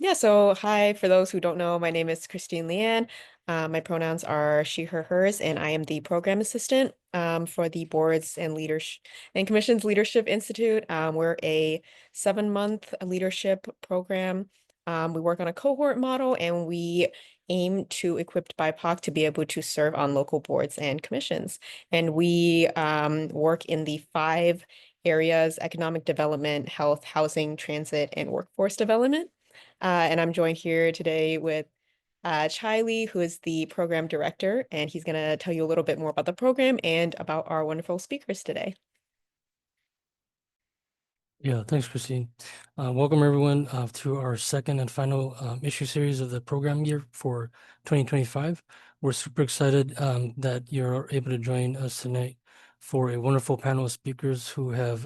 Yeah, so hi, for those who don't know, my name is Christine Leanne. My pronouns are she, her, hers, and I am the program assistant for the Boards and Leadership and Commissions Leadership Institute. We're a 7-month leadership program. We work on a cohort model and we aim to equip BIPOC to be able to serve on local boards and commissions. And we work in the 5 areas: economic development, health, housing, transit, and workforce development. And I'm joined here today with Lee, who is the program director, and he's going to tell you a little bit more about the program and about our wonderful speakers today. Yeah, thanks, Christine. Welcome everyone to our second and final issue series of the program year for 2025. We're super excited that you're able to join us tonight for a wonderful panel of speakers who have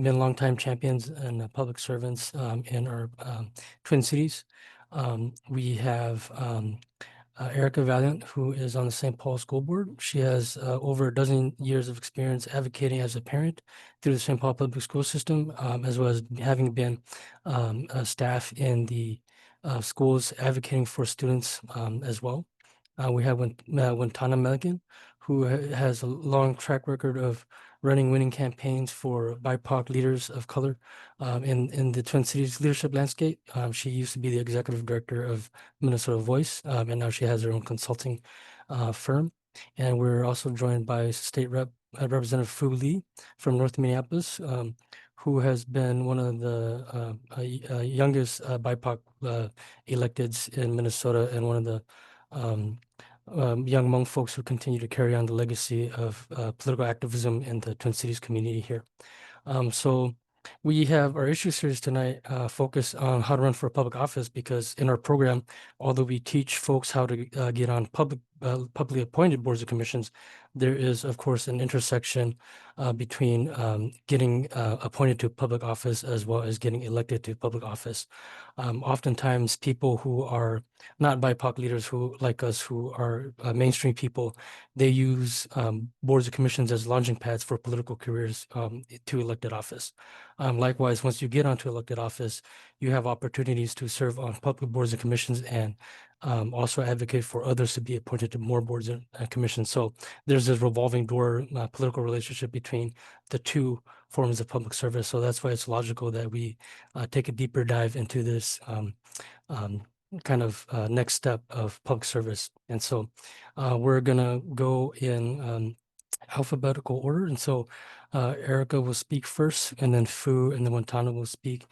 been longtime champions and public servants in our Twin Cities. We have Erica Valliant, who is on the St. Paul School Board. She has over a dozen years of experience advocating as a parent through the St. Paul Public School System, as well as having been a staff in the schools advocating for students as well. We have Wintana Melekin, who has a long track record of running winning campaigns for BIPOC leaders of color in the Twin Cities leadership landscape. She used to be the executive director of Minnesota Voice, and now she has her own consulting firm. And we're also joined by State Representative Fue Lee from North Minneapolis, who has been one of the youngest BIPOC electeds in Minnesota and one of the young Hmong folks who continue to carry on the legacy of political activism in the Twin Cities community here. So we have our issue series tonight focused on how to run for public office, because in our program, although we teach folks how to get on publicly appointed boards of commissions, there is, of course, an intersection between getting appointed to public office as well as getting elected to public office. Oftentimes, people who are not BIPOC leaders who like us, who are mainstream people, they use boards of commissions as launching pads for political careers to elected office. Likewise, once you get onto elected office, you have opportunities to serve on public boards and commissions and also advocate for others to be appointed to more boards and commissions. So there's this revolving door political relationship between the two forms of public service. So that's why it's logical that we take a deeper dive into this um, kind of next step of public service. And so we're gonna go in alphabetical order. And so Erica will speak first, and then Fu and then Montana will speak.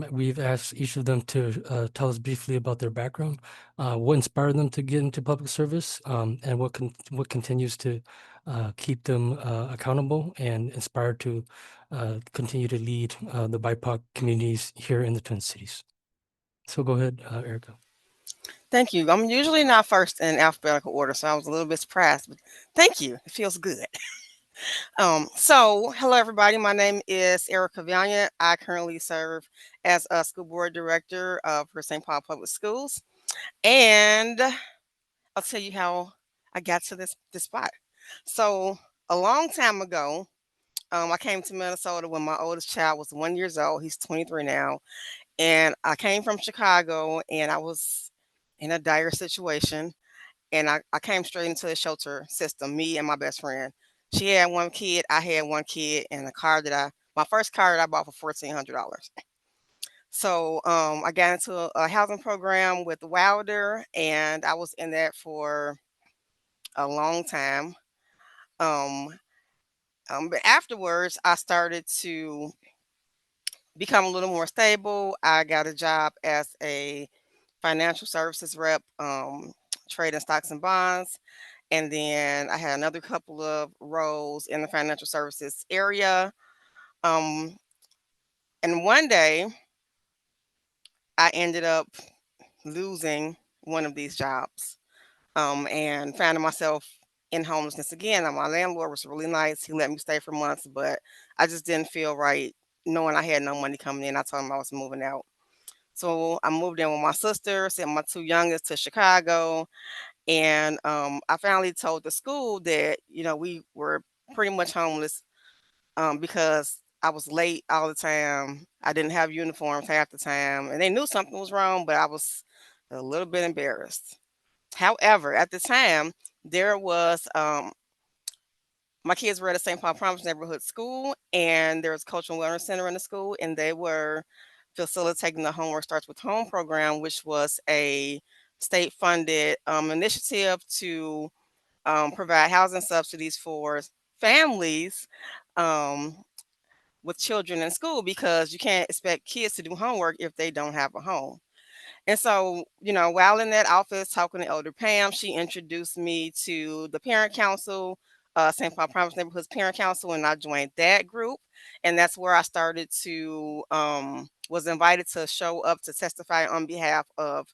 We've asked each of them to tell us briefly about their background, what inspired them to get into public service, and what continues to keep them accountable and inspired to continue to lead the BIPOC communities here in the Twin Cities. So go ahead, Erica. Thank you. I'm usually not first in alphabetical order, so I was a little bit surprised, but thank you. It feels good. Hello everybody. My name is Erica Valliant. I currently serve as a school board director for St. Paul Public Schools, and I'll tell you how I got to this spot. So a long time ago, I came to Minnesota when my oldest child was 1 year old. He's 23 now, and I came from Chicago, and I was in a dire situation, and I came straight into the shelter system, me and my best friend. She had one kid, I had one kid, and my first car that I bought for $1,400. So I got into a housing program with Wilder, and I was in that for a long time. Um, but afterwards, I started to become a little more stable. I got a job as a financial services rep, trading stocks and bonds. And then I had another couple of roles in the financial services area. Um, and one day I ended up losing one of these jobs, and finding myself in homelessness again. And my landlord was really nice. He let me stay for months, but I just didn't feel right knowing I had no money coming in. I told him I was moving out. So I moved in with my sister, sent my two youngest to Chicago. And I finally told the school that, we were pretty much homeless, because I was late all the time. I didn't have uniforms half the time, and they knew something was wrong, but I was a little bit embarrassed. However, at the time, there was my kids were at a St. Paul Promise neighborhood school, and there was a cultural wellness center in the school, and they were facilitating the Homework Starts with Home program, which was a state-funded initiative to provide housing subsidies for families um, with children in school because you can't expect kids to do homework if they don't have a home. And so, while in that office talking to Elder Pam, she introduced me to the parent council, St. Paul Promise Neighborhood's parent council, and I joined that group. And that's where I started to, was invited to show up to testify on behalf of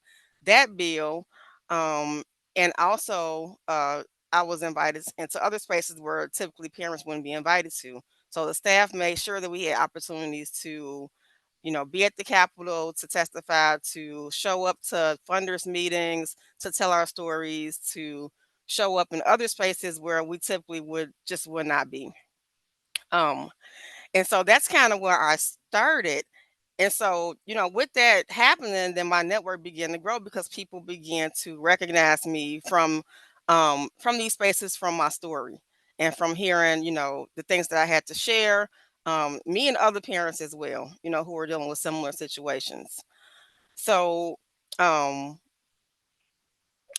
that bill. Um, and also, I was invited into other spaces where typically parents wouldn't be invited to. So the staff made sure that we had opportunities to be at the Capitol to testify, to show up to funders meetings, to tell our stories, to show up in other spaces where we typically would not be. Um, and so that's kind of where I started. And so, with that happening, then my network began to grow because people began to recognize me from these spaces, from my story, and from hearing, the things that I had to share. Me and other parents as well, who were dealing with similar situations. So, um,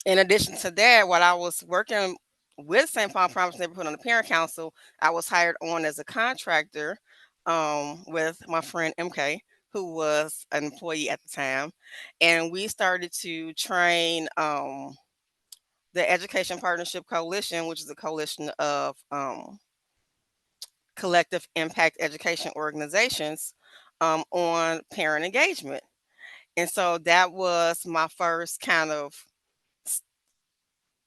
in addition to that, while I was working with St. Paul Promise Neighborhood on the parent council, I was hired on as a contractor with my friend MK, who was an employee at the time. And we started to train the Education Partnership Coalition, which is a coalition of collective impact education organizations on parent engagement. And so that was my first kind of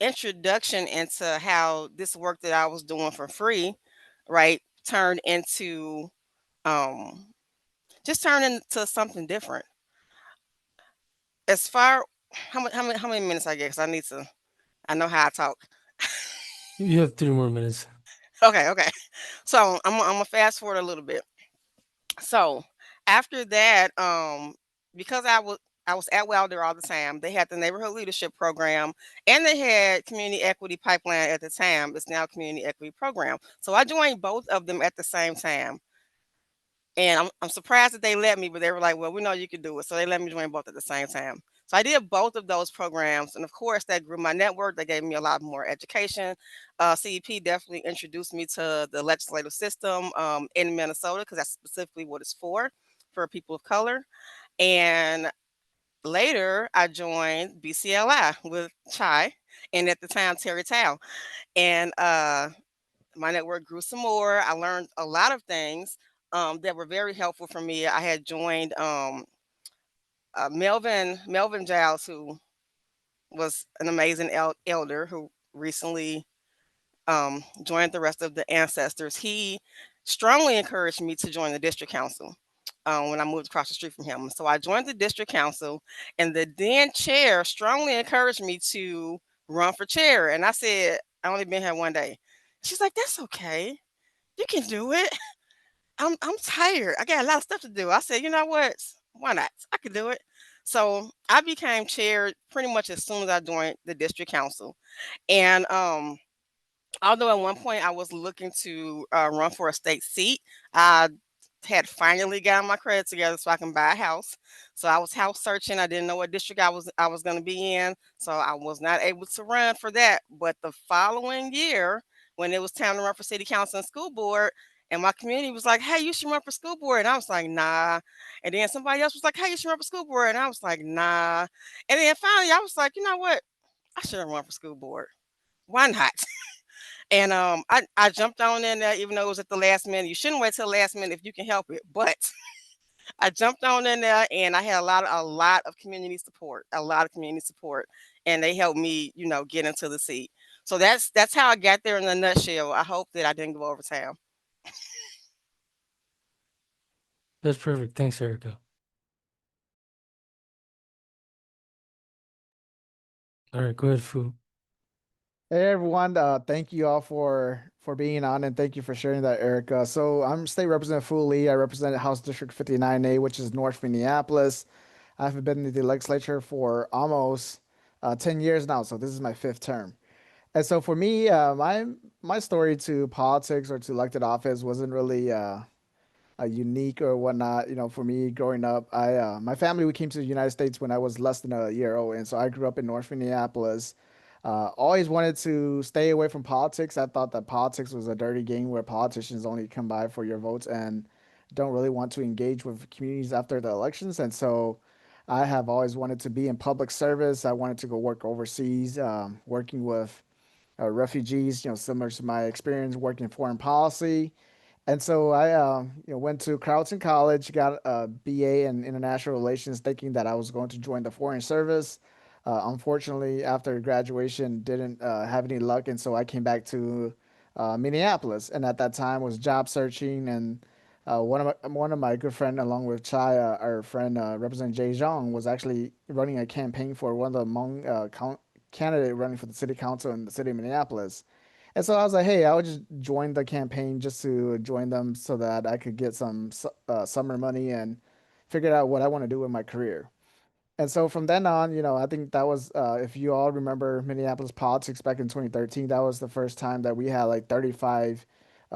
introduction into how this work that I was doing for free, right, turned into um just turned into something different. As far how many minutes I get? Because I know how I talk. You have 3 more minutes. Okay. So I'm gonna fast forward a little bit. So after that, because I was at Wilder all the time, they had the neighborhood leadership program and they had community equity pipeline at the time. It's now community equity program. So I joined both of them at the same time. And I'm surprised that they let me, but they were like, well, we know you can do it. So they let me join both at the same time. So I did both of those programs. And of course, that grew my network. They gave me a lot more education. CEP definitely introduced me to the legislative system in Minnesota because that's specifically what it's for people of color. And later, I joined BCLI with Chai and at the time, Terry Tao. And my network grew some more. I learned a lot of things that were very helpful for me. I had joined Melvin Giles, who was an amazing elder who recently joined the rest of the ancestors. He strongly encouraged me to join the district council when I moved across the street from him. So I joined the district council, and the then chair strongly encouraged me to run for chair. And I said, I only been here one day. She's like, that's okay. You can do it. I'm tired. I got a lot of stuff to do. I said, you know what? Why not? I could do it. So I became chair pretty much as soon as I joined the district council. And although at one point I was looking to run for a state seat, I had finally gotten my credit together so I can buy a house. So I was house searching. I didn't know what district I was going to be in, so I was not able to run for that. But the following year, when it was time to run for city council and school board, and my community was like, "Hey, you should run for school board," and I was like, "Nah." And then somebody else was like, "Hey, you should run for school board," and I was like, "Nah." And then finally, I was like, "You know what? I should have run for school board. Why not?" And I jumped on in there, even though it was at the last minute. You shouldn't wait till the last minute if you can help it. But I jumped on in there, and I had a lot of community support, a lot of community support, and they helped me, get into the seat. So that's how I got there in a nutshell. I hope that I didn't go over town. That's perfect. Thanks, Erica. All right, go ahead, Fu. Hey everyone, thank you all for being on and thank you for sharing that, Erica. So I'm State Representative Fue Lee. I represent House District 59A, which is North Minneapolis. I've been in the legislature for almost 10 years now, so this is my fifth term. And so for me, my story to politics or to elected office wasn't really unique or whatnot. You know, for me growing up, I my family we came to the United States when I was less than a year old, and so I grew up in North Minneapolis. Always wanted to stay away from politics. I thought that politics was a dirty game where politicians only come by for your votes and don't really want to engage with communities after the elections. And so I have always wanted to be in public service. I wanted to go work overseas, working with refugees, you know, similar to my experience working in foreign policy. And so I, went to Carleton College, got a BA in international relations, thinking that I was going to join the foreign service. Unfortunately, after graduation, didn't have any luck, and so I came back to Minneapolis. And at that time, was job searching, and one of my good friend, along with Chai, our friend Representative Jay Zhang, was actually running a campaign for one of the Hmong candidate running for the city council in the city of Minneapolis. And so I was like, hey, I would just join the campaign just to join them so that I could get some summer money and figure out what I want to do with my career. And so from then on, you know, I think that was, if you all remember Minneapolis politics back in 2013, that was the first time that we had like 35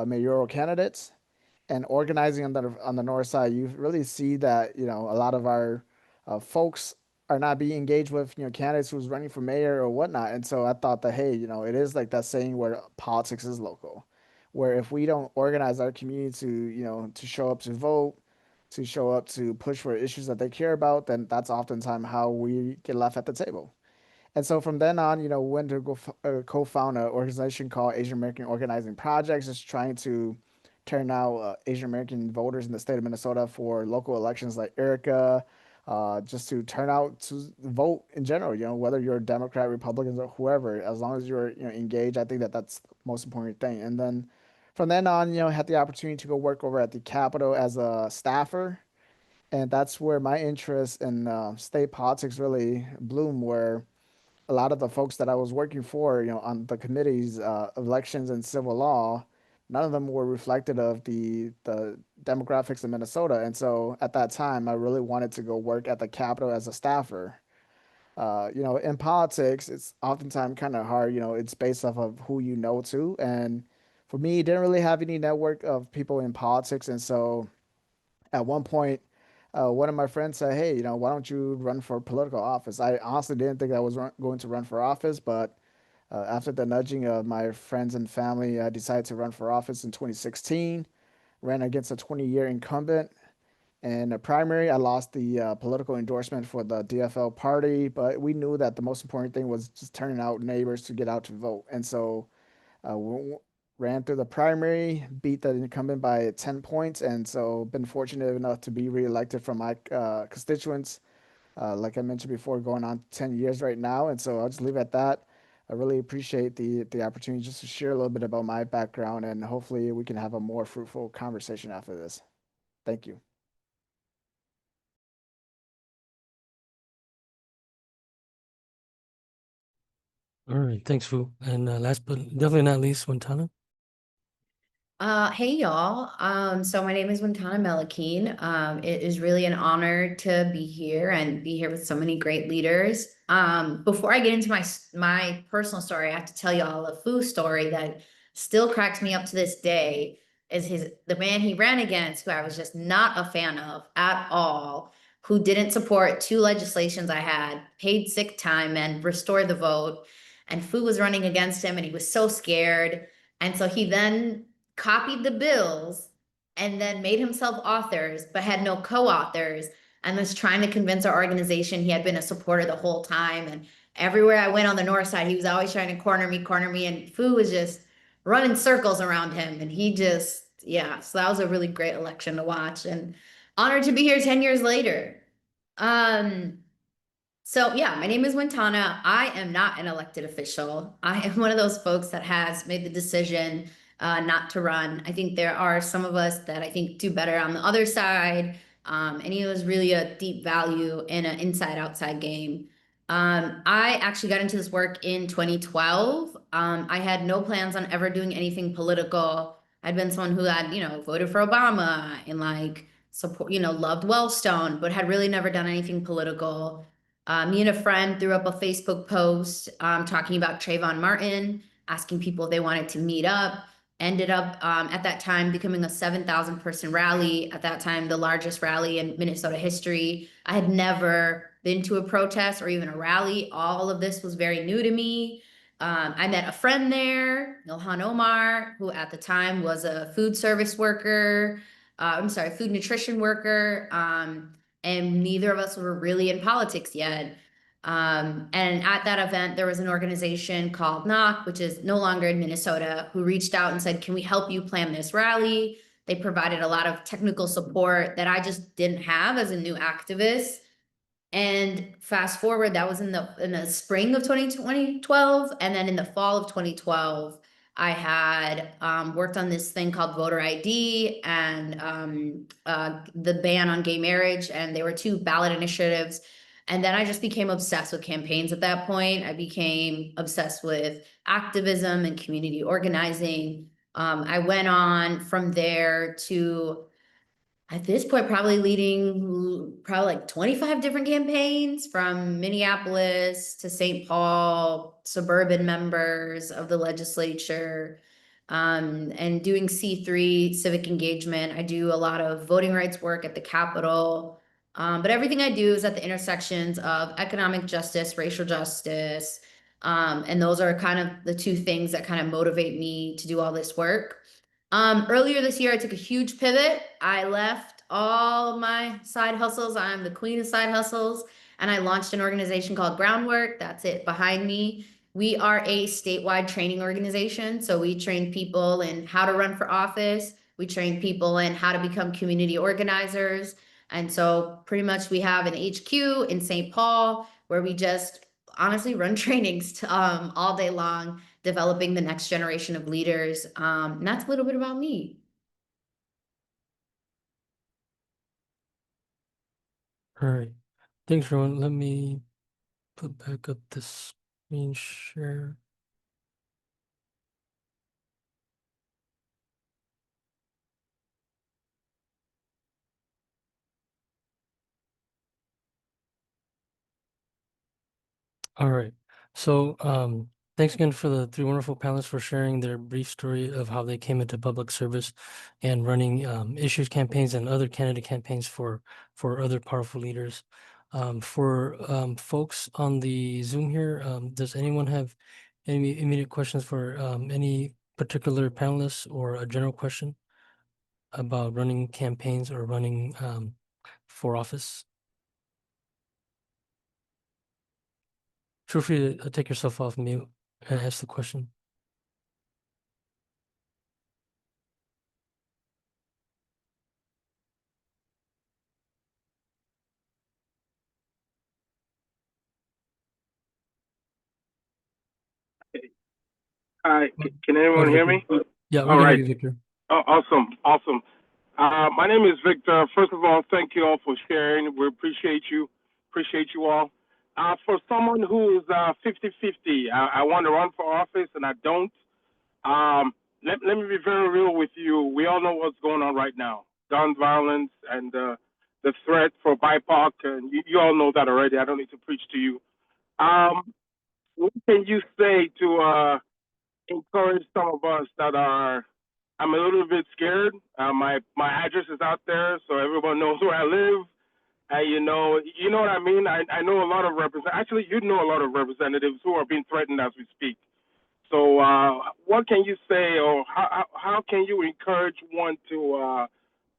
mayoral candidates and organizing on the north side, you really see that a lot of our folks are not being engaged with candidates who's running for mayor or whatnot. And so I thought that hey, it is like that saying where politics is local, where if we don't organize our community to to show up to vote, to show up to push for issues that they care about, then that's oftentimes how we get left at the table. And so from then on, went to co-found an organization called Asian American Organizing Projects, just trying to turn out Asian American voters in the state of Minnesota for local elections like Erica, just to turn out to vote in general, whether you're a Democrat, Republicans, or whoever, as long as you're, engaged, I think that that's the most important thing. And then from then on, had the opportunity to go work over at the Capitol as a staffer. And that's where my interest in state politics really bloomed, where a lot of the folks that I was working for, on the committees, elections and civil law, none of them were reflected of the demographics in Minnesota. And so at that time, I really wanted to go work at the Capitol as a staffer. In politics, it's oftentimes kind of hard. It's based off of who you know too. And for me, didn't really have any network of people in politics. And so at one point, one of my friends said, "Hey, why don't you run for political office?" I honestly didn't think I was going to run for office, but after the nudging of my friends and family, I decided to run for office in 2016. Ran against a 20-year incumbent. In the primary, I lost the political endorsement for the DFL party, but we knew that the most important thing was just turning out neighbors to get out to vote. And so ran through the primary, beat the incumbent by 10 points, and so been fortunate enough to be reelected from my constituents. Like I mentioned before, going on 10 years right now, and so I'll just leave it at that. I really appreciate the opportunity just to share a little bit about my background, and hopefully we can have a more fruitful conversation after this. Thank you. All right, thanks, Fu. And last but definitely not least, Wintana. Hey y'all. So my name is Wintana Melekin. It is really an honor to be here and be here with so many great leaders. Before I get into my personal story, I have to tell y'all a Fu story that still cracks me up to this day. Is the man he ran against, who I was just not a fan of at all, who didn't support two legislations I had, paid sick time and restored the vote. And Fu was running against him, and he was so scared. And so he then copied the bills and then made himself authors, but had no co-authors, and was trying to convince our organization he had been a supporter the whole time. And everywhere I went on the north side, he was always trying to corner me, and Fu was just running circles around him. And he just, yeah, so that was a really great election to watch, and honored to be here 10 years later. So yeah, my name is Wintana. I am not an elected official. I am one of those folks that has made the decision not to run. I think there are some of us that I think do better on the other side. And it was really a deep value in an inside-outside game. I actually got into this work in 2012. I had no plans on ever doing anything political. I'd been someone who had, voted for Obama and like support, loved Wellstone, but had really never done anything political. Me and a friend threw up a Facebook post talking about Trayvon Martin, asking people if they wanted to meet up. Ended up at that time becoming a 7,000 person rally. At that time, the largest rally in Minnesota history. I had never been to a protest or even a rally. All of this was very new to me. I met a friend there, Ilhan Omar, who at the time was a food service worker. I'm sorry, food nutrition worker. And neither of us were really in politics yet. And at that event, there was an organization called Knock, which is no longer in Minnesota, who reached out and said, "Can we help you plan this rally?" They provided a lot of technical support that I just didn't have as a new activist. And fast forward, that was in the spring of 2012, and then in the fall of 2012, I had worked on this thing called voter ID and the ban on gay marriage, and they were two ballot initiatives. And then I just became obsessed with campaigns at that point. I became obsessed with activism and community organizing. I went on from there to at this point, probably leading probably like 25 different campaigns from Minneapolis to St. Paul, suburban members of the legislature, and doing C3 civic engagement. I do a lot of voting rights work at the Capitol. But everything I do is at the intersections of economic justice, racial justice. And those are kind of the two things that kind of motivate me to do all this work. Earlier this year, I took a huge pivot. I left all my side hustles. I'm the queen of side hustles. And I launched an organization called Groundwork. That's it behind me. We are a statewide training organization. So we train people in how to run for office. We train people in how to become community organizers. And so pretty much we have an HQ in St. Paul where we just honestly run trainings all day long, developing the next generation of leaders. And that's a little bit about me. All right. Thanks, everyone. Let me put back up this screen share. All right. So thanks again for the three wonderful panelists for sharing their brief story of how they came into public service and running issues campaigns and other candidate campaigns for other powerful leaders. For folks on the Zoom here, does anyone have any immediate questions for any particular panelists or a general question about running campaigns or running for office? Feel free to take yourself off mute and ask the question. Hi, can anyone Hi, hear Victor. me? Yeah, we All can hear right. you, Victor. Oh, awesome. My name is Victor. First of all, thank you all for sharing. We appreciate you. Appreciate you all. For someone who is 50-50, I want to run for office and I don't. Let me be very real with you. We all know what's going on right now. Gun violence and the threat for BIPOC, and you all know that already. I don't need to preach to you. What can you say to encourage some of us that are, I'm a little bit scared. My address is out there, so everyone knows where I live. You know what I mean. I know a lot of actually, you know a lot of representatives who are being threatened as we speak. So, what can you say, or how can you encourage one to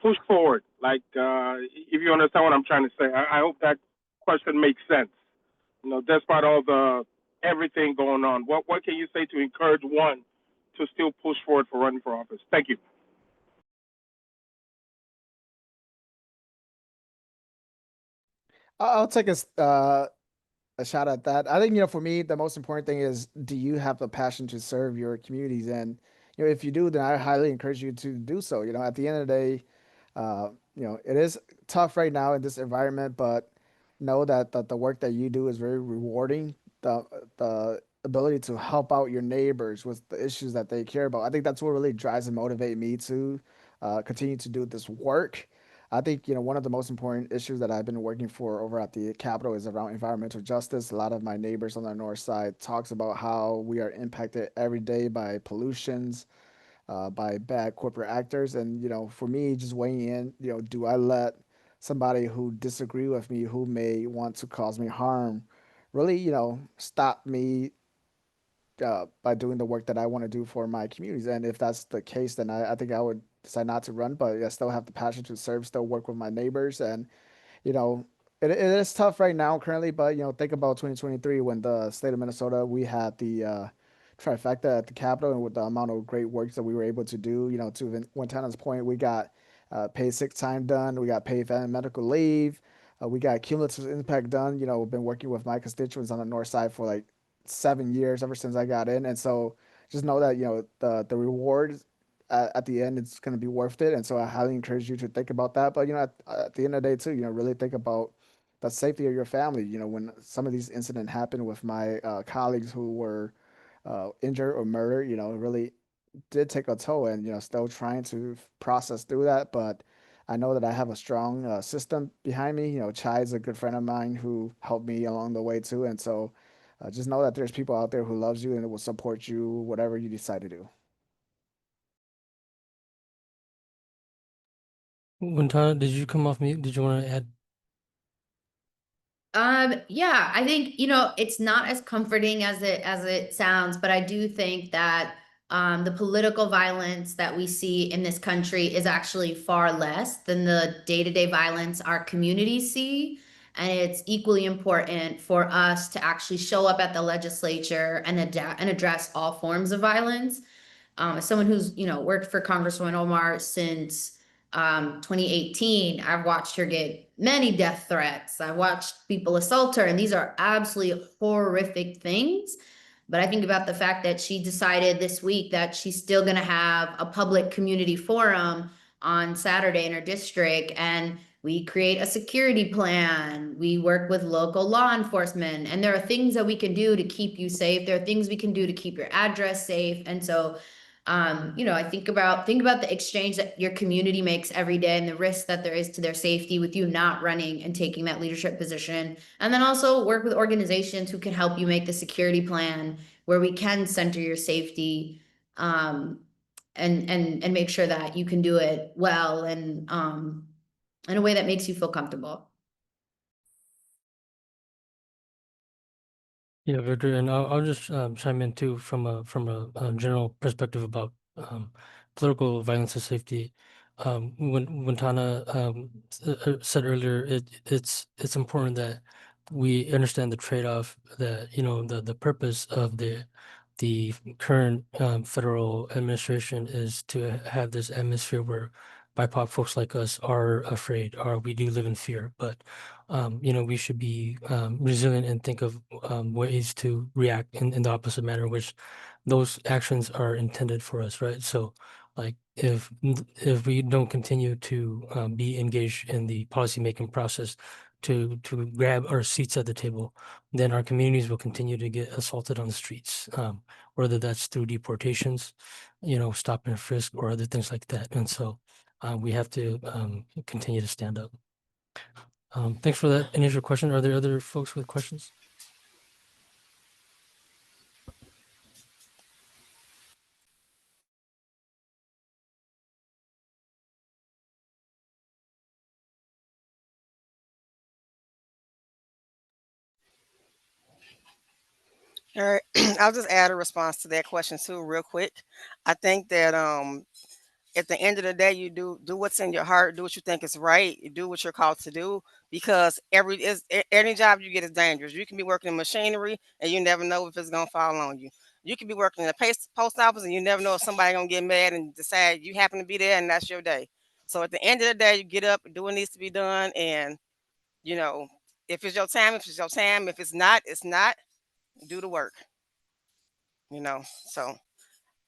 push forward? Like, if you understand what I'm trying to say, I hope that question makes sense. Despite all the everything going on, what can you say to encourage one to still push forward for running for office? Thank you. I'll take a shot at that. I think, for me, the most important thing is, do you have the passion to serve your communities? And, if you do, then I highly encourage you to do so. At the end of the day, it is tough right now in this environment, but know that the work that you do is very rewarding. The ability to help out your neighbors with the issues that they care about. I think that's what really drives and motivate me to continue to do this work. I think, one of the most important issues that I've been working for over at the Capitol is around environmental justice. A lot of my neighbors on the north side talks about how we are impacted every day by pollutions, by bad corporate actors. And, for me, just weighing in, do I let somebody who disagree with me, who may want to cause me harm, really, stop me by doing the work that I want to do for my communities? And if that's the case, then I think I would decide not to run, but I still have the passion to serve, still work with my neighbors. And you know, it is tough right now currently, but think about 2023 when the state of Minnesota, we had the trifecta at the Capitol, and with the amount of great work that we were able to do, to Wintana's point, we got paid sick time done, we got paid family medical leave, we got cumulative impact done. We've been working with my constituents on the north side for like 7 years ever since I got in, and so just know that the reward at the end it's going to be worth it. And so I highly encourage you to think about that. But at the end of the day too, really think about the safety of your family. When some of these incidents happened with my colleagues who were injured or murdered, it really did take a toll. And still trying to process through that. But I know that I have a strong system behind me. Chai is a good friend of mine who helped me along the way too. And so just know that there's people out there who loves you and will support you whatever you decide to do. Wintana, did you come off mute? Did you want to add? Yeah, I think, it's not as comforting as it sounds, but I do think that the political violence that we see in this country is actually far less than the day-to-day violence our communities see. And it's equally important for us to actually show up at the legislature and adapt and address all forms of violence. As someone who's worked for Congresswoman Omar since 2018, I've watched her get many death threats. I've watched people assault her, and these are absolutely horrific things. But I think about the fact that she decided this week that she's still going to have a public community forum on Saturday in her district, and we create a security plan. We work with local law enforcement, and there are things that we can do to keep you safe. There are things we can do to keep your address safe. And so I think about the exchange that your community makes every day and the risk that there is to their safety with you not running and taking that leadership position. And then also work with organizations who can help you make the security plan where we can center your safety, and make sure that you can do it well and in a way that makes you feel comfortable. Yeah, Victor, and I'll just chime in too from a general perspective about political violence and safety. When Tana said earlier, it's important that we understand the trade-off, that the purpose of the current federal administration is to have this atmosphere where BIPOC folks like us are afraid, or we do live in fear. But we should be resilient and think of ways to react in the opposite manner, which those actions are intended for us, right? So, like, if we don't continue to be engaged in the policymaking process to grab our seats at the table, then our communities will continue to get assaulted on the streets, whether that's through deportations, stop and frisk, or other things like that. And so we have to continue to stand up. Thanks for that initial question. Are there other folks with questions? All right. I'll just add a response to that question too, real quick. I think that at the end of the day, you do what's in your heart, do what you think is right, you do what you're called to do, because any job you get is dangerous. You can be working in machinery and you never know if it's gonna fall on you. You can be working in a post office and you never know if somebody gonna get mad and decide you happen to be there and that's your day. So at the end of the day, you get up, do what needs to be done, and you know, if it's your time, if it's your time, if it's not, it's not. Do the work. So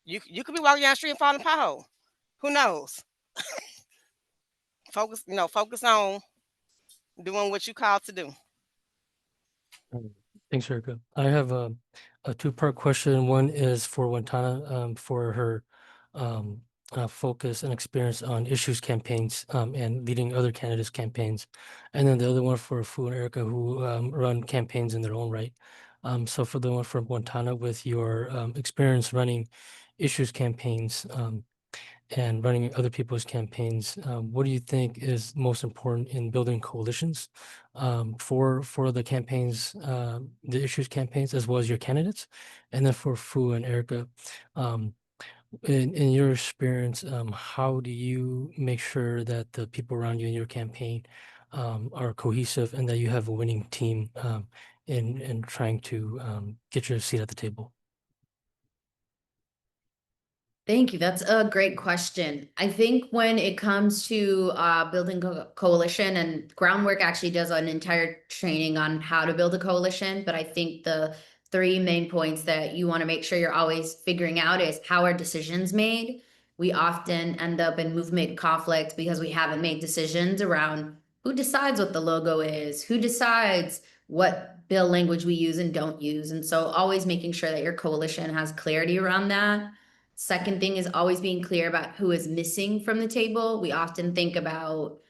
you could be walking down the street and fall in a pothole. Who knows? Focus on doing what you called to do. Thanks, Erica. I have a two-part question. One is for Wintana, for her focus and experience on issues campaigns and leading other candidates' campaigns. And then the other one for Fu and Erica, who run campaigns in their own right. So for the one from Wintana, with your experience running issues campaigns and running other people's campaigns, what do you think is most important in building coalitions for the campaigns, the issues campaigns, as well as your candidates? And then for Fu and Erica, um, in your experience, how do you make sure that the people around you in your campaign are cohesive and that you have a winning team in trying to get your seat at the table? Thank you. That's a great question. I think when it comes to building coalition, and Groundwork actually does an entire training on how to build a coalition, but I think the three main points that you want to make sure you're always figuring out is how are decisions made. We often end up in movement conflict because we haven't made decisions around who decides what the logo is, who decides what bill language we use and don't use. And so always making sure that your coalition has clarity around that. Second thing is always being clear about who is missing from the table. We often think about,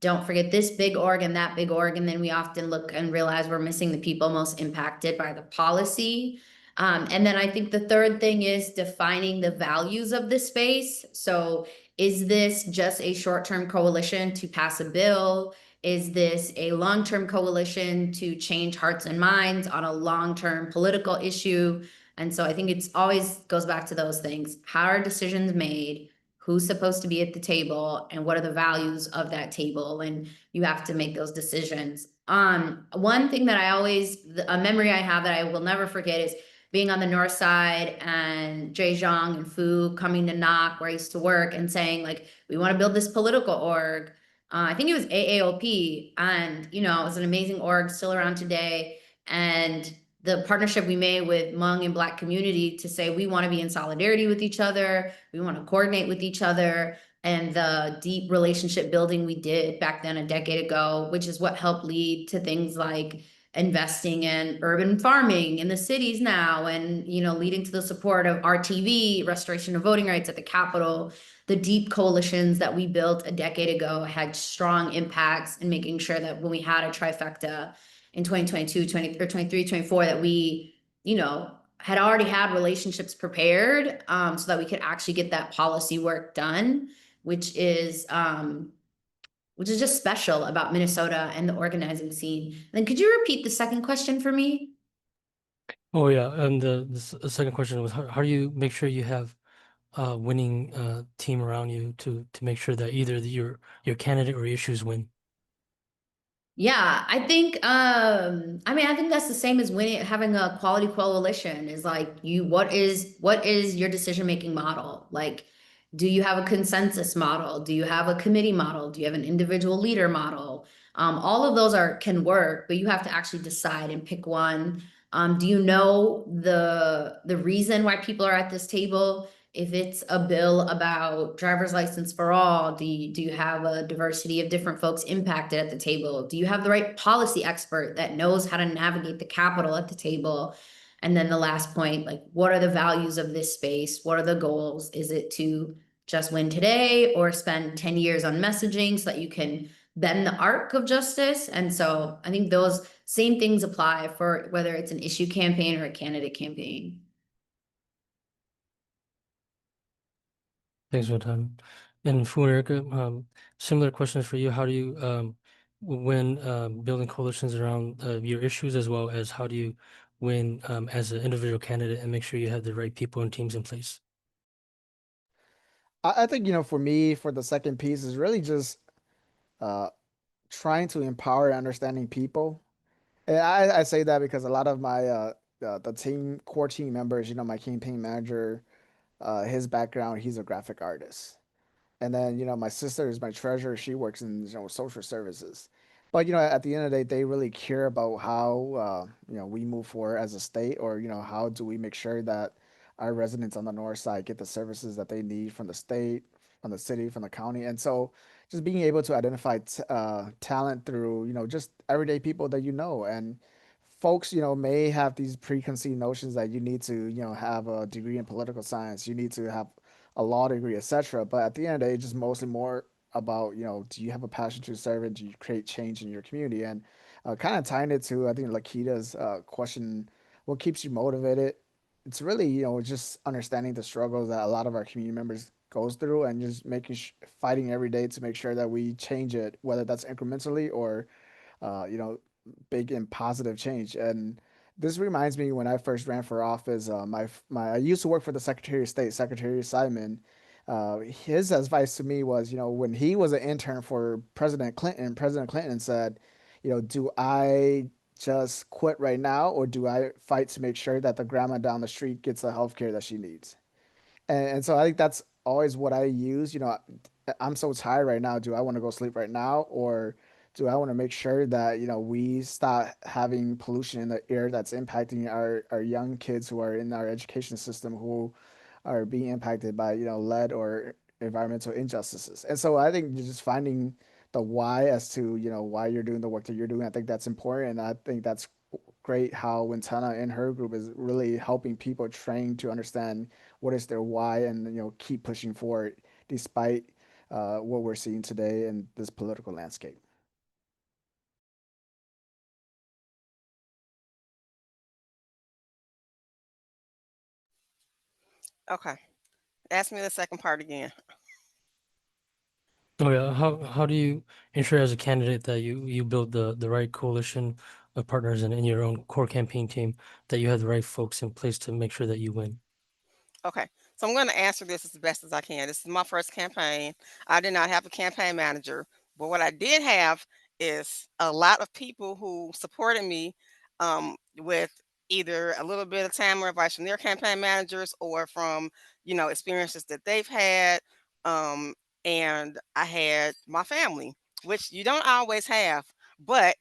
don't forget this big org and that big org, and then we often look and realize we're missing the people most impacted by the policy. And then I think the third thing is defining the values of the space. So is this just a short-term coalition to pass a bill? Is this a long-term coalition to change hearts and minds on a long-term political issue? And so I think it's always goes back to those things. How are decisions made? Who's supposed to be at the table, and what are the values of that table? And you have to make those decisions. One thing that a memory I have that I will never forget is being on the north side and Jay Zhang and Fu coming to knock where I used to work and saying, like, we want to build this political org. I think it was AAOP, and it was an amazing org, still around today. And the partnership we made with Hmong and Black community to say we want to be in solidarity with each other, we want to coordinate with each other, and the deep relationship building we did back then a decade ago, which is what helped lead to things like investing in urban farming in the cities now, and leading to the support of RTV, restoration of voting rights at the Capitol. The deep coalitions that we built a decade ago had strong impacts in making sure that when we had a trifecta in 2022, 23, 24, that we, had already had relationships prepared so that we could actually get that policy work done, which is just special about Minnesota and the organizing scene. And then could you repeat the second question for me? Oh yeah, and the second question was how do you make sure you have a winning team around you to make sure that either your candidate or issues win? Yeah, I think I think that's the same as winning having a quality coalition is like what is your decision making model? Like, do you have a consensus model? Do you have a committee model? Do you have an individual leader model? All of those can work, but you have to actually decide and pick one. Do you know the reason why people are at this table? If it's a bill about driver's license for all, do you have a diversity of different folks impacted at the table? Do you have the right policy expert that knows how to navigate the Capitol at the table? And then the last point, like, what are the values of this space? What are the goals? Is it to just win today or spend 10 years on messaging so that you can bend the arc of justice? And so I think those same things apply for whether it's an issue campaign or a candidate campaign. Thanks for your time. And Fu and Erica, similar questions for you. How do you win building coalitions around your issues, as well as how do you win as an individual candidate and make sure you have the right people and teams in place? I think, for me, for the second piece is really just uh, trying to empower and understanding people. And I say that because a lot of my the core team members, my campaign manager, his background, he's a graphic artist. And then, my sister is my treasurer. She works in, social services. But, at the end of the day, they really care about how, we move forward as a state, or, how do we make sure that our residents on the north side get the services that they need from the state, from the city, from the county. And so just being able to identify talent through, just everyday people that you know. And folks, may have these preconceived notions that you need to, have a degree in political science, you need to have a law degree, etc. But at the end of the day, it's just mostly more about, do you have a passion to serve and do you create change in your community? And kind of tying it to, I think, Lakita's question, what keeps you motivated? It's really, just understanding the struggles that a lot of our community members goes through and just fighting every day to make sure that we change it, whether that's incrementally or uh, you know, big and positive change. And this reminds me when I first ran for office, I used to work for the Secretary of State, Secretary Simon. His advice to me was, when he was an intern for President Clinton said, do I just quit right now or do I fight to make sure that the grandma down the street gets the health care that she needs? And so I think that's always what I use. I'm so tired right now. Do I want to go sleep right now, or do I want to make sure that we stop having pollution in the air that's impacting our young kids who are in our education system who are being impacted by lead or environmental injustices. And so I think just finding the why as to why you're doing the work that you're doing. I think that's important, and I think that's great how Wintana and her group is really helping people train to understand what is their why and keep pushing forward despite what we're seeing today in this political landscape. Okay. Ask me the second part again. Oh yeah, how do you ensure as a candidate that you build the right coalition of partners and in your own core campaign team that you have the right folks in place to make sure that you win? Okay. So I'm going to answer this as best as I can. This is my first campaign. I did not have a campaign manager, but what I did have is a lot of people who supported me with either a little bit of time or advice from their campaign managers or from, experiences that they've had. Um, and I had my family, which you don't always have, but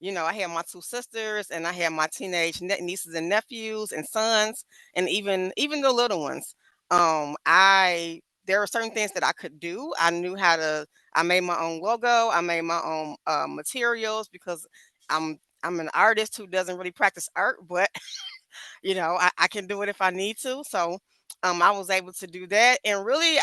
I had my two sisters and I had my teenage nieces and nephews and sons and even the little ones. I There are certain things that I could do. I knew how to. I made my own logo. I made my own materials because I'm an artist who doesn't really practice art, but I can do it if I need to. So I was able to do that, and really,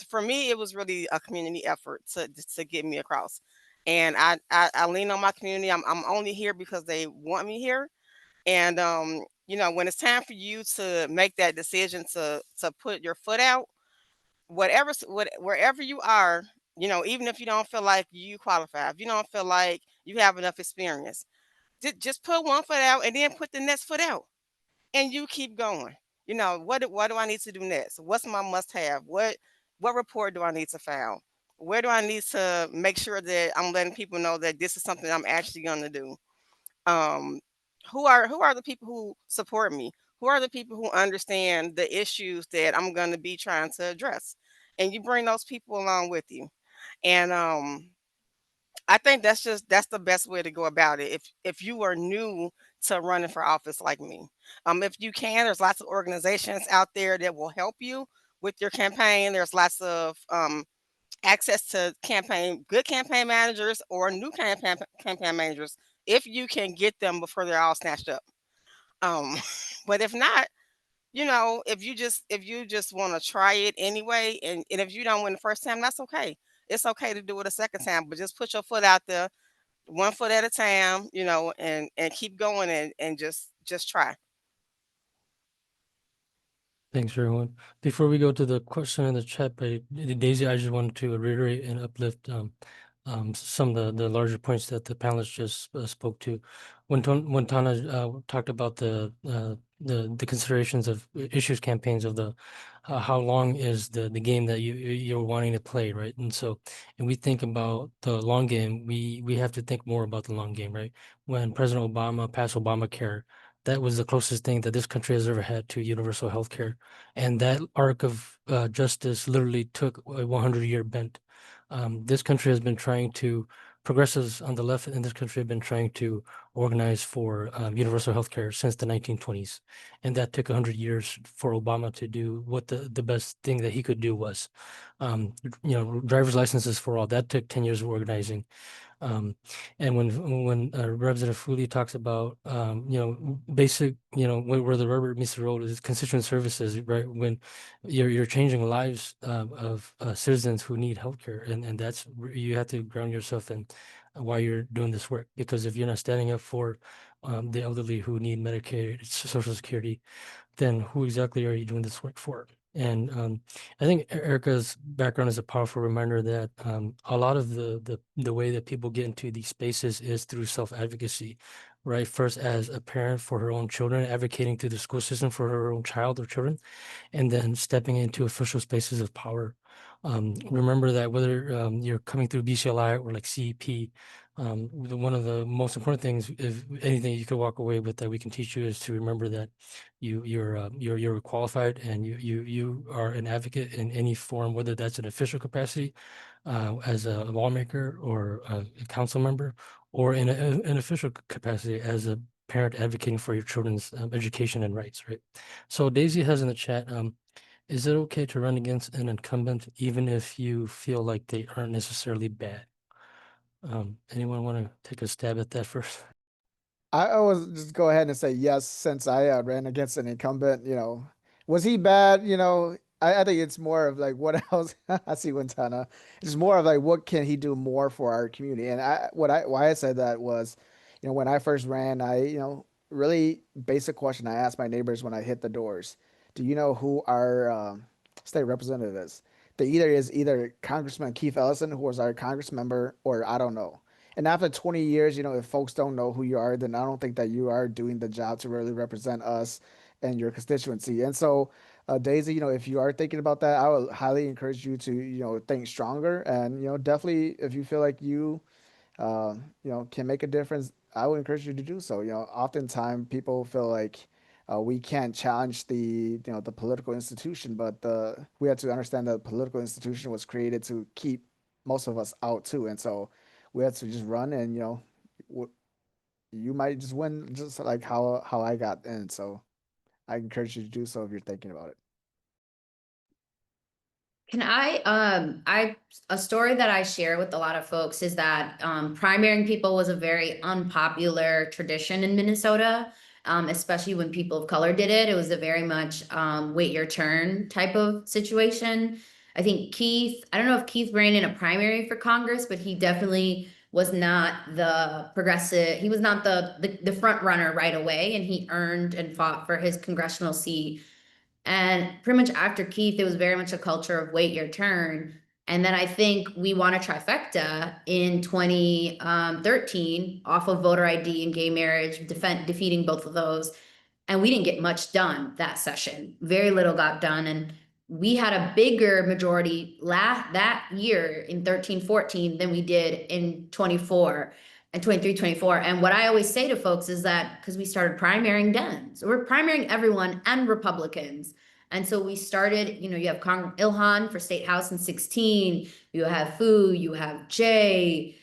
for me, it was really a community effort to get me across. And I lean on my community. I'm only here because they want me here, and when it's time for you to make that decision to put your foot out, wherever you are, even if you don't feel like you qualify, if you don't feel like you have enough experience, just put one foot out and then put the next foot out, and you keep going. What do I need to do next? What's my must have? What report do I need to file? Where do I need to make sure that I'm letting people know that this is something I'm actually going to do? um who are the people who support me, who are the people who understand the issues that I'm going to be trying to address, and you bring those people along with you. And I think that's the best way to go about it if you are new to running for office like me. If you can, there's lots of organizations out there that will help you with your campaign. There's lots of access to good campaign managers or new campaign managers if you can get them before they're all snatched up. Um, but if not, if you just want to try it anyway, and if you don't win the first time, that's okay. It's okay to do it a second time, but just put your foot out there, one foot at a time, and keep going and just try. Thanks, everyone. Before we go to the question in the chat by Daisy, I just wanted to reiterate and uplift some of the larger points that the panelists just spoke to. When Tana talked about the considerations of issues campaigns of the how long is the game that you're wanting to play, right? And we think about the long game, we have to think more about the long game, right? When President Obama passed Obamacare, that was the closest thing that this country has ever had to universal health care. And that arc of justice literally took a 100-year bent. This country has been trying to, progressives on the left in this country have been trying to organize for universal health care since the 1920s. And that took 100 years for Obama to do what the best thing that he could do was. Driver's licenses for all, that took 10 years of organizing. And when Representative Fue Lee talks about basic, where the rubber meets the road is constituent services, right? When you're changing lives of citizens who need healthcare, and that's you have to ground yourself in why you're doing this work. Because if you're not standing up for the elderly who need Medicaid, Social Security, then who exactly are you doing this work for? And I think Erica's background is a powerful reminder that a lot of the way that people get into these spaces is through self-advocacy, right? First, as a parent for her own children, advocating through the school system for her own child or children, and then stepping into official spaces of power. Remember that whether you're coming through BCLI or like CEP, one of the most important things, if anything you could walk away with that we can teach you, is to remember that you're qualified and you are an advocate in any form, whether that's an official capacity as a lawmaker or a council member, or in an official capacity as a parent advocating for your children's education and rights, right? So Daisy has in the chat, is it okay to run against an incumbent even if you feel like they aren't necessarily bad? Anyone want to take a stab at that first? I always just go ahead and say yes, since I ran against an incumbent. Was he bad? I think it's more of like what else. I see Wintana. It's more of like what can he do more for our community. And why I said that was, when I first ran, really basic question I asked my neighbors when I hit the doors. Do you know who our state representative is? They either Congressman Keith Ellison, who was our Congress member, or I don't know. And after 20 years, if folks don't know who you are, then I don't think that you are doing the job to really represent us and your constituency. And so, Daisy, if you are thinking about that, I would highly encourage you to, think stronger. And, definitely if you feel like you, can make a difference, I would encourage you to do so. Oftentimes people feel like we can't challenge the political institution, but we have to understand that the political institution was created to keep most of us out too. And so we have to just run, and you might just win, just like how I got in. So I encourage you to do so if you're thinking about it. Can I a story that I share with a lot of folks is that primarying people was a very unpopular tradition in Minnesota, especially when people of color did it. It was a very much wait your turn type of situation. I think I don't know if Keith ran in a primary for Congress, but he definitely was not the progressive. He was not the front runner right away, and he earned and fought for his congressional seat. And pretty much after Keith, it was very much a culture of wait your turn. And then I think we won a trifecta in 2013 off of voter ID and gay marriage, defeating both of those. And we didn't get much done that session. Very little got done. And we had a bigger majority that year in 13-14 than we did in 24 and 23-24. And what I always say to folks is that because we started primarying Dems, we're primarying everyone and Republicans. And so we started, you have Ilhan for State House in 16, you have Fu, you have Jay,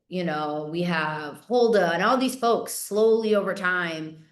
we have Holda, and all these folks slowly over time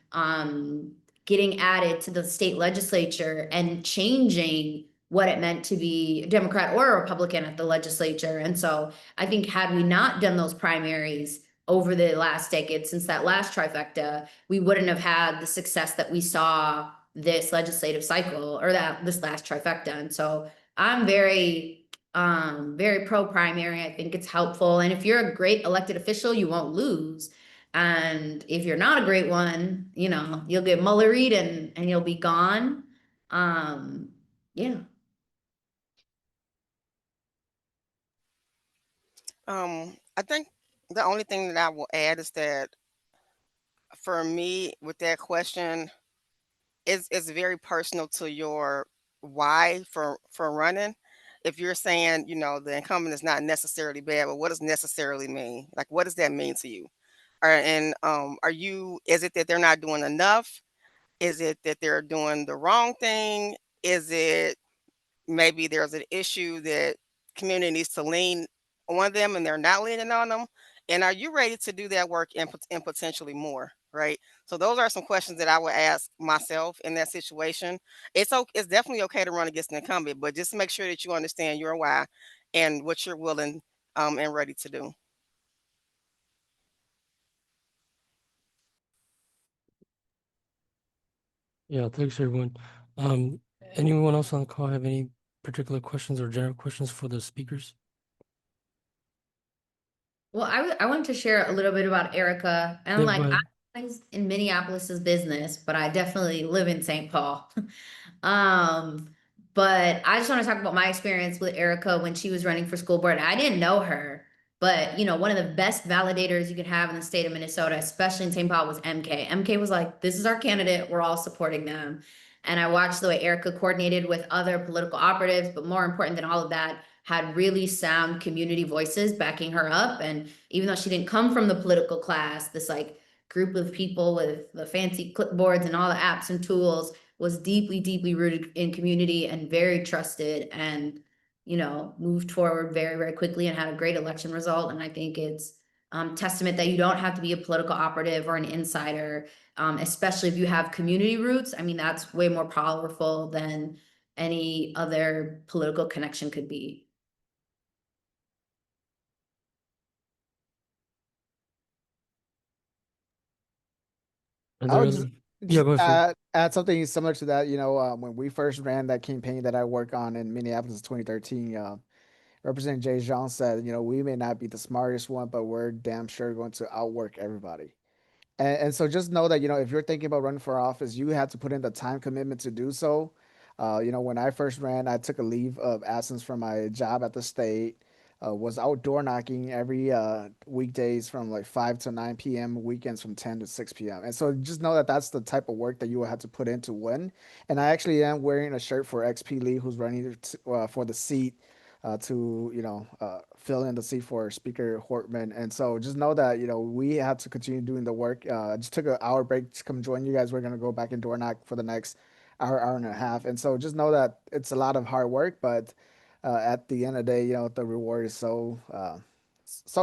getting added to the state legislature and changing what it meant to be a Democrat or a Republican at the legislature. And so I think had we not done those primaries over the last decade, since that last trifecta, we wouldn't have had the success that we saw this legislative cycle or this last trifecta. And so I'm very pro primary. I think it's helpful. And if you're a great elected official, you won't lose. And if you're not a great one, you'll get Mulleried and you'll be gone. Yeah. I think the only thing that I will add is that for me, with that question, it's very personal to your why for running. If you're saying, the incumbent is not necessarily bad, but what does necessarily mean? Like, what does that mean to you? Is it that they're not doing enough? Is it that they're doing the wrong thing? Is it maybe there's an issue that community needs to lean on them and they're not leaning on them? And are you ready to do that work and potentially more, right? So those are some questions that I would ask myself in that situation. It's definitely okay to run against an incumbent, but just make sure that you understand your why and what you're willing and ready to do. Yeah, thanks everyone. Um, Anyone else on the call have any particular questions or general questions for the speakers? Well, I wanted to share a little bit about Erica, and Yeah, like go ahead. I'm in Minneapolis's business, but I definitely live in St. Paul. Um, but I just want to talk about my experience with Erica when she was running for school board. I didn't know her, but one of the best validators you could have in the state of Minnesota, especially in St. Paul, was MK. MK was like, "This is our candidate. We're all supporting them." And I watched the way Erica coordinated with other political operatives, but more important than all of that, had really sound community voices backing her up. And even though she didn't come from the political class, this like group of people with the fancy clipboards and all the apps and tools was deeply, deeply rooted in community and very trusted, and moved forward very, very quickly and had a great election result. And I think it's testament that you don't have to be a political operative or an insider, especially if you have community roots. I mean, that's way more powerful than any other political connection could be. Are I there would other? Yeah, just go ahead, Fred. add something similar to that. When we first ran that campaign that I work on in Minneapolis in 2013, Representative Jay Jean said, we may not be the smartest one, but we're damn sure going to outwork everybody. And so just know that, if you're thinking about running for office, you have to put in the time commitment to do so. When I first ran, I took a leave of absence from my job at the state, was outdoor knocking every weekdays from like 5 to 9 p.m., weekends from 10 to 6 p.m. And so just know that that's the type of work that you will have to put in to win. And I actually am wearing a shirt for XP Lee, who's running for the seat to fill in the seat for Speaker Hortman. And so just know that we have to continue doing the work. I just took an hour break to come join you guys. We're gonna go back and door knock for the next hour and a half. And so just know that it's a lot of hard work, but at the end of the day, the reward is so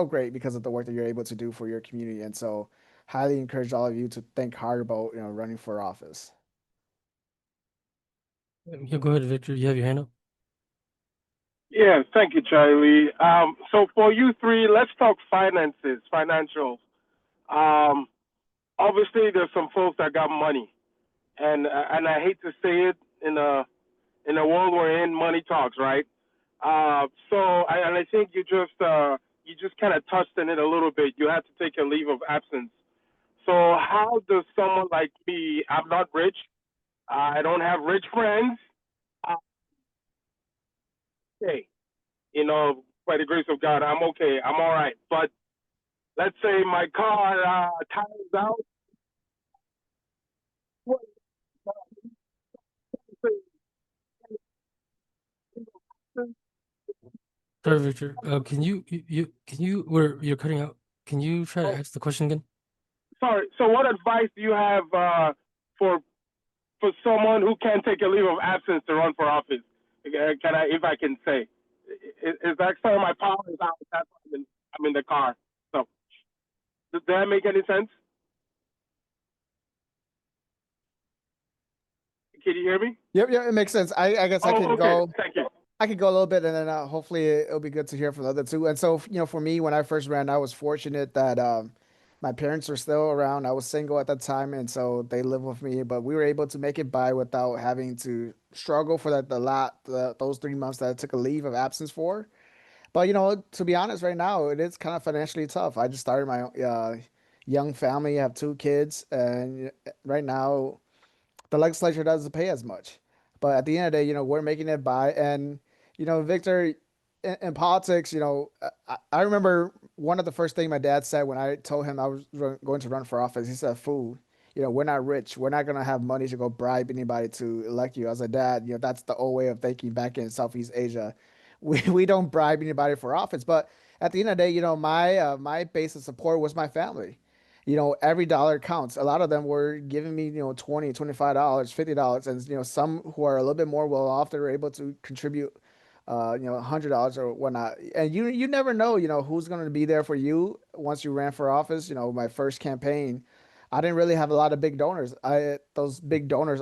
great because of the work that you're able to do for your community. And so highly encourage all of you to think hard about running for office. Yeah, go ahead, Victor. You have your hand up. Yeah, thank you, Charlie. So for you three, let's talk finances, financials. Um, Obviously, there's some folks that got money, and I hate to say it in a world we're in, money talks, right? I think you just kind of touched on it a little bit. You had to take a leave of absence. So how does someone like me? I'm not rich. I don't have rich friends. Uh, Okay, by the grace of God, I'm okay. I'm all right. But let's say my car tires out. What- Sorry, Victor. Can where you're cutting out? Can you try to Oh, ask the question again? sorry. So, what advice do you have for for someone who can't take a leave of absence to run for office? Can I, if I can say, is that sorry? My power is out. That's why I'm in the car. So, does that make any sense? Can you hear me? Yep, yeah, it makes sense. I guess I Oh, can okay. go. Thank you. I could go a little bit, and then hopefully it'll be good to hear from the other two. And so, for me, when I first ran, I was fortunate that my parents were still around. I was single at that time, and so they lived with me. But we were able to make it by without having to struggle for those 3 months that I took a leave of absence for. But to be honest, right now it is kind of financially tough. I just started my young family. I have 2 kids, and right now the legislature doesn't pay as much. But at the end of the day, we're making it by. And, Victor, in politics, I remember one of the first things my dad said when I told him I was going to run for office. He said, "Fool, we're not rich. We're not going to have money to go bribe anybody to elect you." I was like, "Dad, that's the old way of thinking back in Southeast Asia. We don't bribe anybody for office." But at the end of the day, my base of support was my family. Every dollar counts. A lot of them were giving me, 20, $25, $50. And, some who are a little bit more well off, they're able to contribute, $100 or whatnot. And you never know, who's going to be there for you once you ran for office. My first campaign, I didn't really have a lot of big donors. Those big donors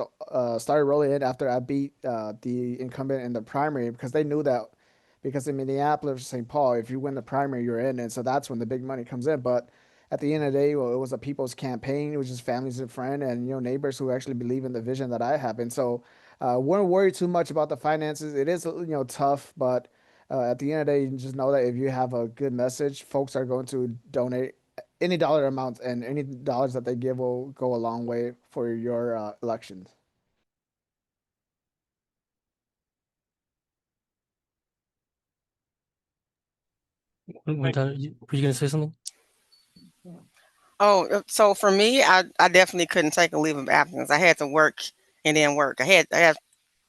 started rolling in after I beat the incumbent in the primary because they knew that because in Minneapolis, St. Paul, if you win the primary, you're in. And so that's when the big money comes in. But at the end of the day, well, it was a people's campaign. It was just families and friends and neighbors who actually believe in the vision that I have. And so, wouldn't worry too much about the finances. It is tough, but at the end of the day, you just know that if you have a good message, folks are going to donate any dollar amount, and any dollars that they give will go a long way for your elections. Were you gonna say something? Oh, so for me, I definitely couldn't take a leave of absence. I had to work and then work. I had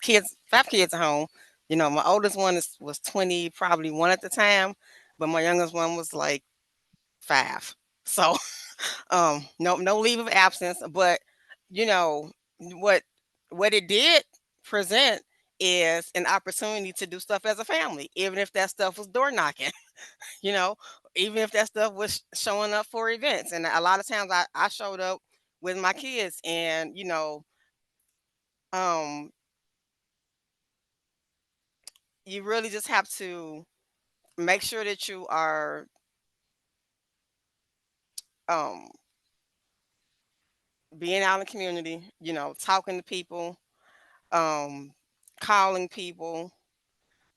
kids, 5 kids at home. My oldest one was 20, probably one at the time, but my youngest one was like 5. So no leave of absence. But you know what what it did present is an opportunity to do stuff as a family, even if that stuff was door knocking. you know, Even if that stuff was showing up for events. And a lot of times I showed up with my kids, and um you really just have to make sure that you are um being out in the community, talking to people, um calling people,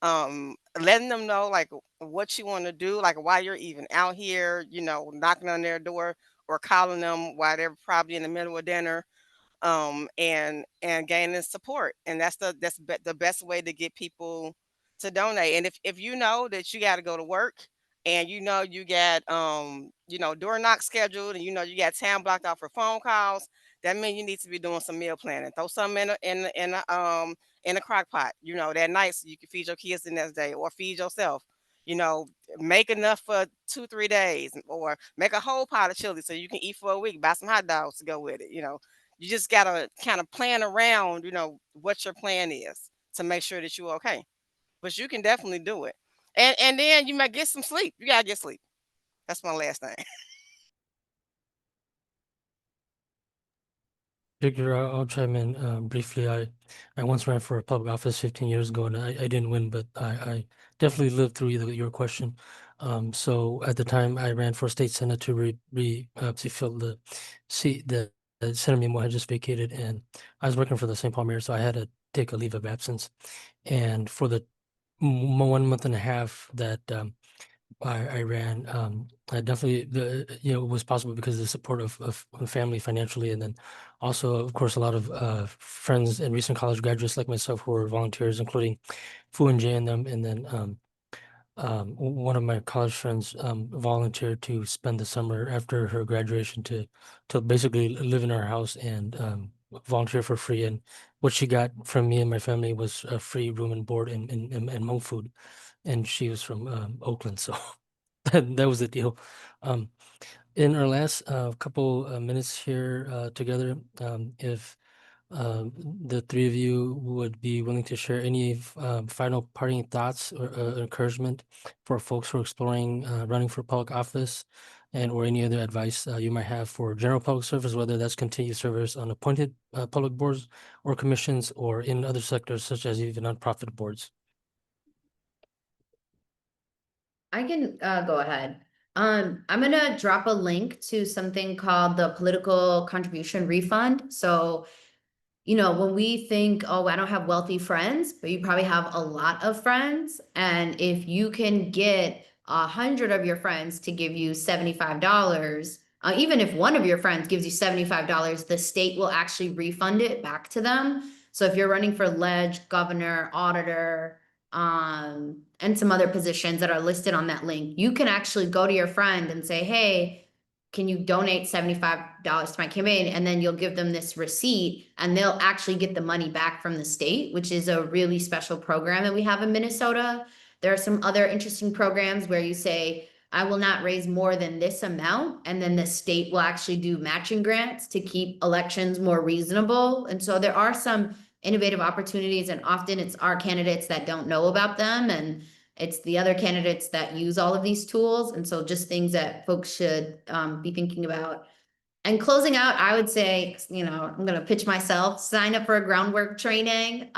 letting them know like what you want to do, like why you're even out here, knocking on their door or calling them while they're probably in the middle of dinner, and gaining support. And the best way to get people to donate. And if you know that you got to go to work, and you got door knock scheduled, and you got time blocked out for phone calls, that means you need to be doing some meal planning. Throw something in a crock pot, that night, so you can feed your kids the next day, or feed yourself. You know, make enough for 2, 3 days, or make a whole pot of chili so you can eat for a week. Buy some hot dogs to go with it. You just gotta kind of plan around, what your plan is, to make sure that you're okay. But you can definitely do it. And then you might get some sleep. You gotta get sleep. That's my last thing. Victor, I'll chime in briefly. I once ran for a public office 15 years ago, and I didn't win, but I definitely lived through your question. So at the time, I ran for state senate to fill the seat that Senator Mimo had just vacated, and I was working for the St. Paul mayor, so I had to take a leave of absence. And for the 1 month and a half that I ran. I definitely it was possible because of the support of family financially, and then also, of course, a lot of friends and recent college graduates like myself who were volunteers, including Fu and Jay and them. And then one of my college friends volunteered to spend the summer after her graduation to basically live in our house and volunteer for free. And what she got from me and my family was a free room and board and home food. And she was from Oakland, so that was the deal. Um, in our last couple minutes here together, if the three of you would be willing to share any final parting thoughts or encouragement for folks who are exploring running for public office, and or any other advice you might have for general public service, whether that's continued service on appointed public boards or commissions, or in other sectors such as even nonprofit boards. I can go ahead. I'm gonna drop a link to something called the political contribution refund. So, when we think, oh, I don't have wealthy friends, but you probably have a lot of friends. And if you can get 100 of your friends to give you $75, even if one of your friends gives you $75, the state will actually refund it back to them. So if you're running for ledge, governor, auditor, and some other positions that are listed on that link, you can actually go to your friend and say, hey, can you donate $75 to my campaign? And then you'll give them this receipt, and they'll actually get the money back from the state, which is a really special program that we have in Minnesota. There are some other interesting programs where you say, I will not raise more than this amount. And then the state will actually do matching grants to keep elections more reasonable. And so there are some innovative opportunities, and often it's our candidates that don't know about them, and it's the other candidates that use all of these tools. And so just things that folks should be thinking about. And closing out, I would say, I'm going to pitch myself, sign up for a groundwork training.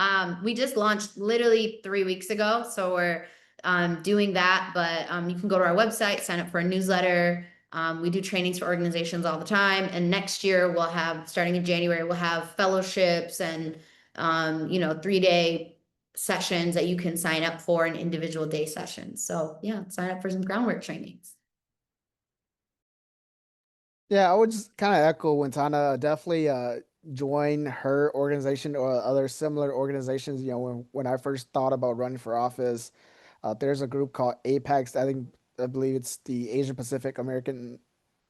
We just launched literally 3 weeks ago. So we're doing that, but you can go to our website, sign up for a newsletter. We do trainings for organizations all the time, and next year we'll have, starting in January, we'll have fellowships and 3-day sessions that you can sign up for, and individual day sessions. So yeah, sign up for some groundwork trainings. Yeah, I would just kind of echo Wintana. Definitely join her organization or other similar organizations. When I first thought about running for office, there's a group called Apex. I believe it's the Asian Pacific American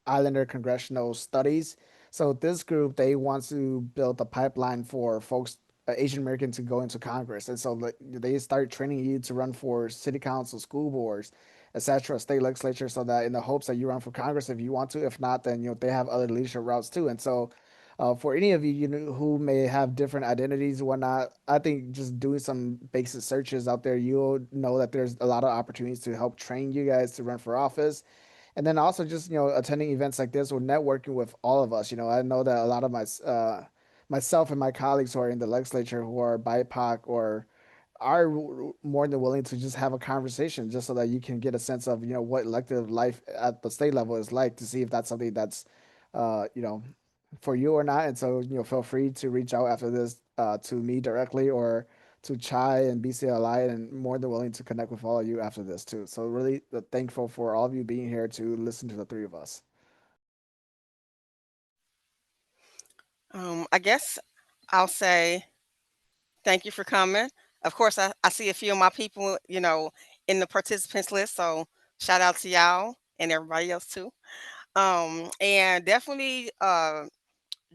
Islander Congressional Studies. So this group, they want to build a pipeline for folks, Asian American, to go into Congress, and so they start training you to run for city council, school boards, etc., state legislature, so that in the hopes that you run for Congress if you want to. If not, then they have other leadership routes too. And so, for any of you, who may have different identities and whatnot, I think just doing some basic searches out there, you'll know that there's a lot of opportunities to help train you guys to run for office. And then also just attending events like this or networking with all of us. I know that a lot of myself and my colleagues who are in the legislature who are BIPOC or are more than willing to just have a conversation just so that you can get a sense of what elective life at the state level is like, to see if that's something that's uh you know for you or not. And so feel free to reach out after this to me directly or to Chai and BCLI, and more than willing to connect with all of you after this too. So really thankful for all of you being here to listen to the three of us. I guess I'll say thank you for coming. Of course, I see a few of my people, in the participants list. So shout out to y'all and everybody else too. And definitely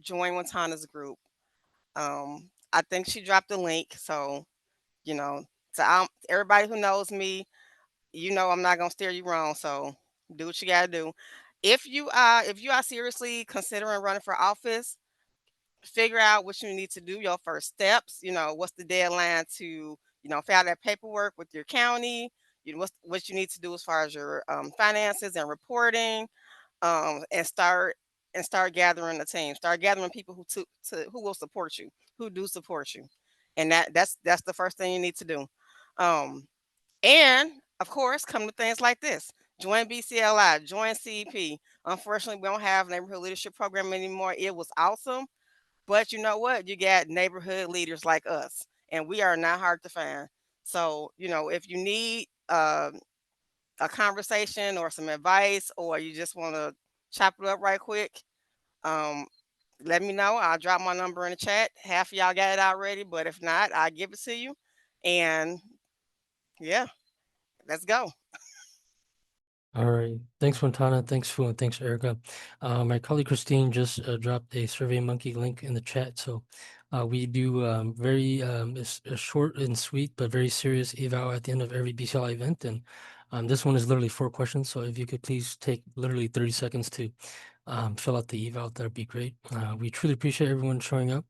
join Wintana's group. I think she dropped the link. So, everybody who knows me, I'm not gonna steer you wrong. So do what you gotta do. If you are seriously considering running for office, figure out what you need to do, your first steps. What's the deadline to, fill out that paperwork with your county. What you need to do as far as your finances and reporting, and start gathering a team. Start gathering people who will support you, who do support you, and that's the first thing you need to do. Um, and of course, come to things like this. Join BCLI, join CEP. Unfortunately, we don't have neighborhood leadership program anymore. It was awesome, but you know what? You got neighborhood leaders like us, and we are not hard to find. So, if you need a conversation or some advice, or you just want to chop it up right quick, um, let me know. I'll drop my number in the chat. Half of y'all got it already, but if not, I'll give it to you. And yeah, let's go. All right. Thanks, Montana. Thanks, Fu, and thanks, Erica. My colleague Christine just dropped a SurveyMonkey link in the chat. So we do very it's a short and sweet, but very serious eval at the end of every BCLI event. And this one is literally 4 questions. So if you could please take literally 30 seconds to fill out the eval, that would be great. We truly appreciate everyone showing up.